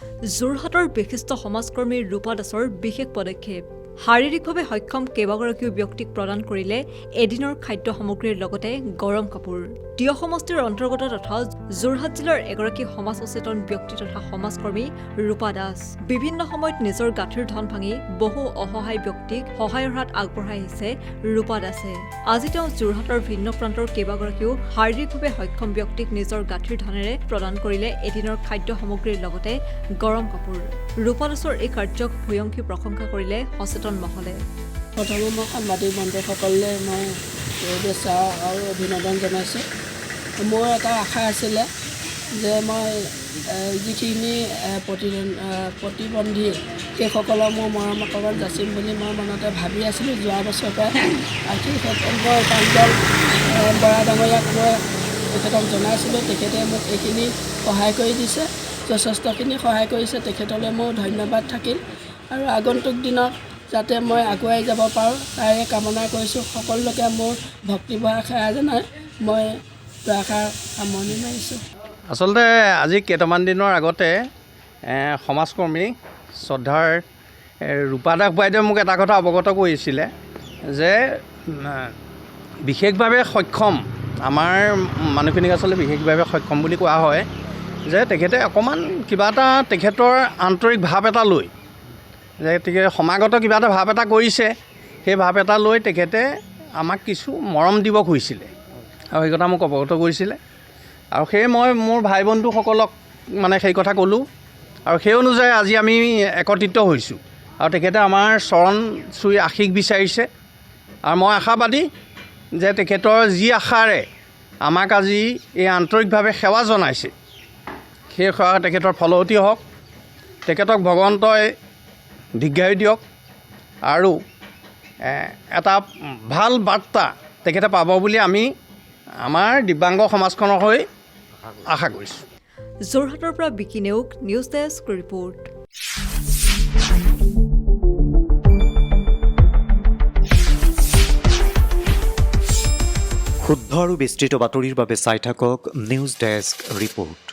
যোৰহাটৰ বিশিষ্ট সমাজকৰ্মী ৰূপা দাসৰ বিশেষ পদক্ষেপ শাৰীৰিকভাৱে সক্ষম কেইবাগৰাকীও ব্যক্তিক প্ৰদান কৰিলে এদিনৰ খাদ্য সামগ্ৰীৰ লগতে গৰম কাপোৰ তিয় সমষ্টিৰ অন্তৰ্গত তথা যোৰহাট জিলাৰ এগৰাকী সমাজ সচেতন ব্যক্তি তথা সমাজকৰ্মী ৰূপা দাস বিভিন্ন সময়ত নিজৰ গাঁঠিৰ ধন ভাঙি বহু অসহায় ব্যক্তিক সহায়ৰ হাত আগবঢ়াই আহিছে ৰূপা দাসে আজি তেওঁ যোৰহাটৰ ভিন্ন প্ৰান্তৰ কেইবাগৰাকীও শাৰীৰিকভাৱে সক্ষম ব্যক্তিক নিজৰ গাঁঠিৰ ধনেৰে প্ৰদান কৰিলে এদিনৰ খাদ্য সামগ্ৰীৰ লগতে গৰম কাপোৰ ৰূপা দাসৰ এই কাৰ্যক ভূয়সী প্ৰশংসা কৰিলে সচেতন মহলে প্ৰথমে মই সাংবাদিক বন্ধুসকললৈ মই শুভেচ্ছা আৰু অভিনন্দন জনাইছোঁ মোৰ এটা আশা আছিলে যে মই যিখিনি প্ৰতিবন্ধী সেইসকলক মোৰ মৰম অকণমান যাচিম বুলি মই মনতে ভাবি আছিলোঁ যোৱা বছৰৰ পৰা আৰ্থিক সত্যম্বৰ প্ৰাঞ্জল বৰা ডাঙৰীয়াক মই তেখেতক জনাইছিলোঁ তেখেতে মোক এইখিনি সহায় কৰি দিছে যথেষ্টখিনি সহায় কৰিছে তেখেতলৈ মোৰ ধন্যবাদ থাকিল আৰু আগন্তুক দিনত যাতে মই আগুৱাই যাব পাৰোঁ তাৰে কামনা কৰিছোঁ সকলোকে মোৰ ভক্তিভাৱ সেৱা জনাই মই দুআষাৰ সামৰণি মাৰিছোঁ আচলতে আজি কেইটামান দিনৰ আগতে সমাজকৰ্মী শ্ৰদ্ধাৰ ৰূপা দাস বাইদেৱে মোক এটা কথা অৱগত কৰিছিলে যে বিশেষভাৱে সক্ষম আমাৰ মানুহখিনিক আচলতে বিশেষভাৱে সক্ষম বুলি কোৱা হয় যে তেখেতে অকণমান কিবা এটা তেখেতৰ আন্তৰিক ভাৱ এটা লৈ যে তেখেতে সমাগত কিবা এটা ভাৱ এটা কৰিছে সেই ভাৱ এটা লৈ তেখেতে আমাক কিছু মৰম দিব খুজিছিলে আৰু সেই কথা মোক অৱগত কৰিছিলে আৰু সেই মই মোৰ ভাই বন্ধুসকলক মানে সেই কথা ক'লোঁ আৰু সেই অনুযায়ী আজি আমি একত্ৰিত হৈছোঁ আৰু তেখেতে আমাৰ চৰণ চুই আশীষ বিচাৰিছে আৰু মই আশাবাদী যে তেখেতৰ যি আশাৰে আমাক আজি এই আন্তৰিকভাৱে সেৱা জনাইছে সেই সেৱা তেখেতৰ ফলৱতী হওক তেখেতক ভগৱন্তই দীৰ্ঘায়ু দিয়ক আৰু এটা ভাল বাৰ্তা তেখেতে পাব বুলি আমি আমাৰ দিব্যাংগ সমাজখনৰ হৈ আশা কৰিছোঁ যোৰহাটৰ পৰা বিকি নেওগ নিউজ ডেস্ক ৰিপৰ্ট শুদ্ধ আৰু বিস্তৃত বাতৰিৰ বাবে চাই থাকক নিউজ ডেস্ক ৰিপৰ্ট।